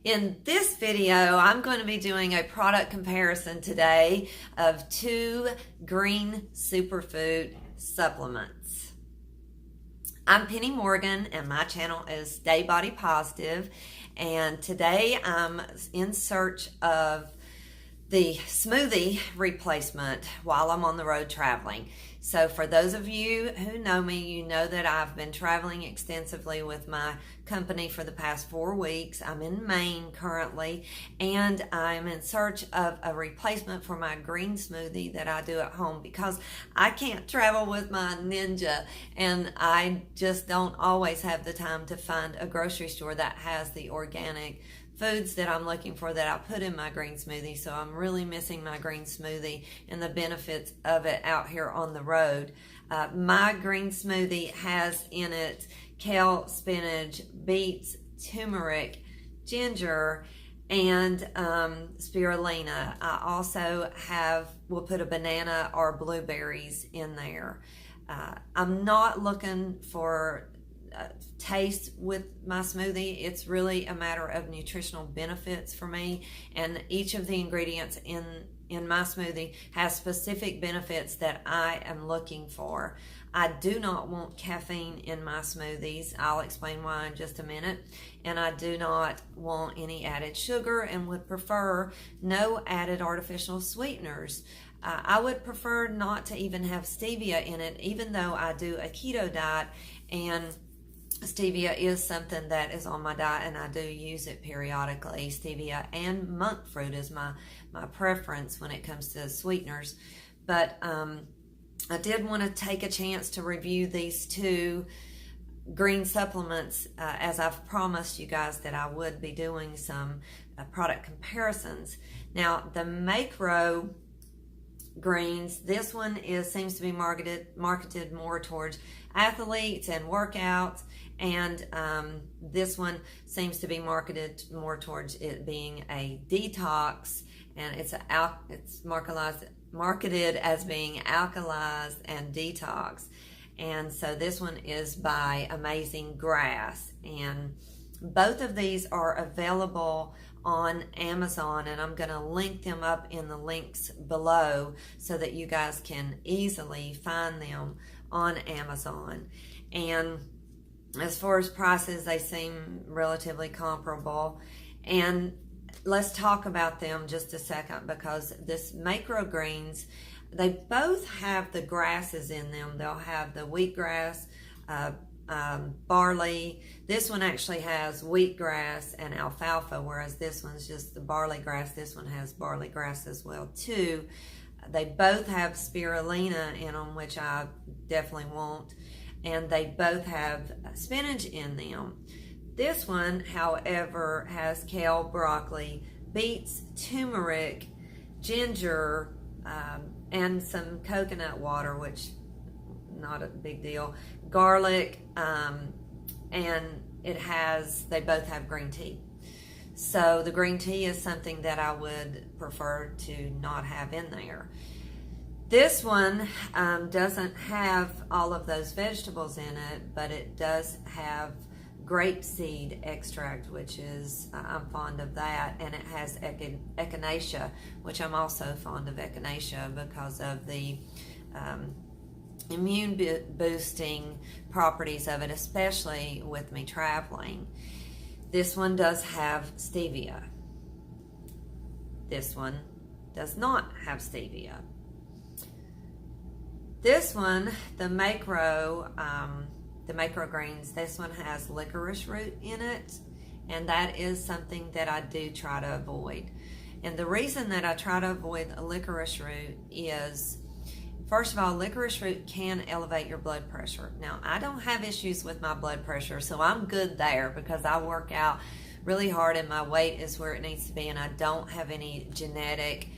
In this video, I'm going to be doing a product comparison today of 2 Green Superfood supplements. I'm Penny Morgan and my channel is Stay Body Positive, and today I'm in search of the smoothie replacement while I'm on the road traveling. So for those of you who know me, you know that I've been traveling extensively with my company for the past 4 weeks. I'm in Maine currently, and I'm in search of a replacement for my green smoothie that I do at home because I can't travel with my Ninja, and I just don't always have the time to find a grocery store that has the organic foods that I'm looking for that I put in my green smoothie. So I'm really missing my green smoothie and the benefits of it out here on the road. My green smoothie has in it kale, spinach, beets, turmeric, ginger, and spirulina. I also will put a banana or blueberries in there. I'm not looking for taste with my smoothie. It's really a matter of nutritional benefits for me, and each of the ingredients in my smoothie has specific benefits that I am looking for. I do not want caffeine in my smoothies. I'll explain why in just a minute. And I do not want any added sugar and would prefer no added artificial sweeteners. I would prefer not to even have stevia in it, even though I do a keto diet, and stevia is something that is on my diet and I do use it periodically. Stevia and monk fruit is my preference when it comes to sweeteners. But I did want to take a chance to review these 2 green supplements as I've promised you guys that I would be doing some product comparisons. Now, the Macro greens, this one seems to be marketed more towards athletes and workouts, and this one seems to be marketed more towards it being a detox, and it's marketed as being Alkalize and Detox. And so this one is by Amazing Grass, and both of these are available on Amazon, and I'm going to link them up in the links below so that you guys can easily find them on Amazon. And as far as prices, they seem relatively comparable. And let's talk about them just a second, because this Macro Greens, they both have the grasses in them. They'll have the wheatgrass, barley. This one actually has wheatgrass and alfalfa, whereas this one's just the barley grass. This one has barley grass as well too. They both have spirulina in them, which I definitely want, and they both have spinach in them. This one, however, has kale, broccoli, beets, turmeric, ginger, and some coconut water, which not a big deal, garlic, and they both have green tea. So the green tea is something that I would prefer to not have in there. This one doesn't have all of those vegetables in it, but it does have grapeseed extract, which is, I'm fond of that, and it has echinacea, which I'm also fond of echinacea because of the immune boosting properties of it, especially with me traveling. This one does have stevia. This one does not have stevia. This one, the Macro Greens, this one has licorice root in it, and that is something that I do try to avoid. And the reason that I try to avoid licorice root is, first of all, licorice root can elevate your blood pressure. Now, I don't have issues with my blood pressure, so I'm good there because I work out really hard and my weight is where it needs to be, and I don't have any genetic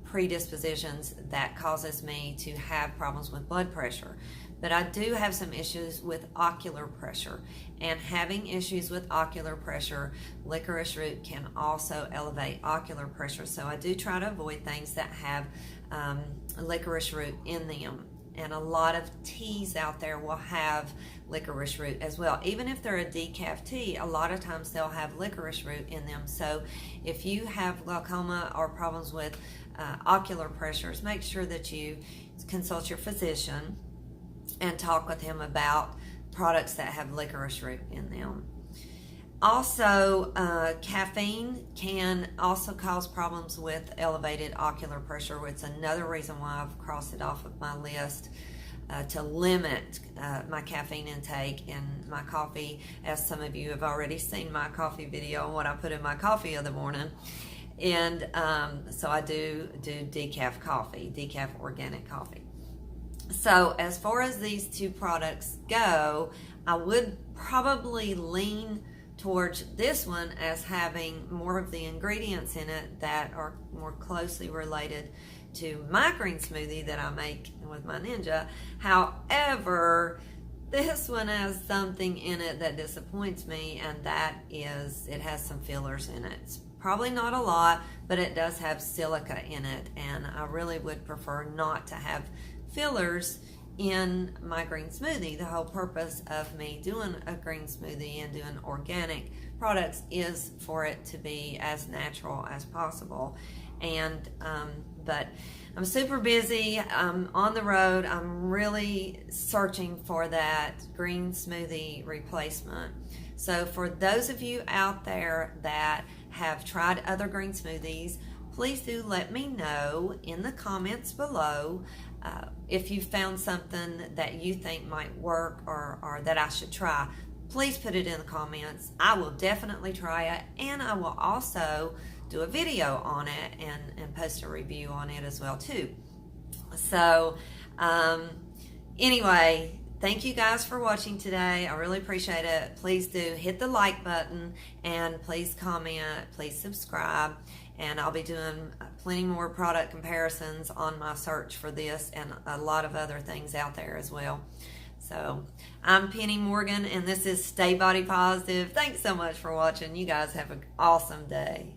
predispositions that causes me to have problems with blood pressure. But I do have some issues with ocular pressure, and having issues with ocular pressure, licorice root can also elevate ocular pressure. So I do try to avoid things that have licorice root in them. and a lot of teas out there will have licorice root as well. Even if they're a decaf tea, a lot of times they'll have licorice root in them. So if you have glaucoma or problems with ocular pressures, make sure that you consult your physician and talk with him about products that have licorice root in them. Also, caffeine can also cause problems with elevated ocular pressure, which is another reason why I've crossed it off of my list to limit my caffeine intake in my coffee, as some of you have already seen my coffee video on what I put in my coffee of the morning. And so I do decaf coffee, decaf organic coffee. So as far as these two products go, I would probably lean towards this one as having more of the ingredients in it that are more closely related to my green smoothie that I make with my Ninja. However, this one has something in it that disappoints me, and that is it has some fillers in it. It's probably not a lot, but it does have silica in it, and I really would prefer not to have fillers in my green smoothie. The whole purpose of me doing a green smoothie and doing organic products is for it to be as natural as possible. And but I'm super busy. I'm on the road. I'm really searching for that green smoothie replacement. So for those of you out there that have tried other green smoothies, please do let me know in the comments below if you found something that you think might work or that I should try. Please put it in the comments. I will definitely try it, and I will also do a video on it and post a review on it as well too. So anyway, thank you guys for watching today. I really appreciate it. Please do hit the like button, and please comment, please subscribe, and I'll be doing plenty more product comparisons on my search for this and a lot of other things out there as well. So I'm Penny Morgan, and this is Stay Body Positive. Thanks so much for watching. You guys have an awesome day.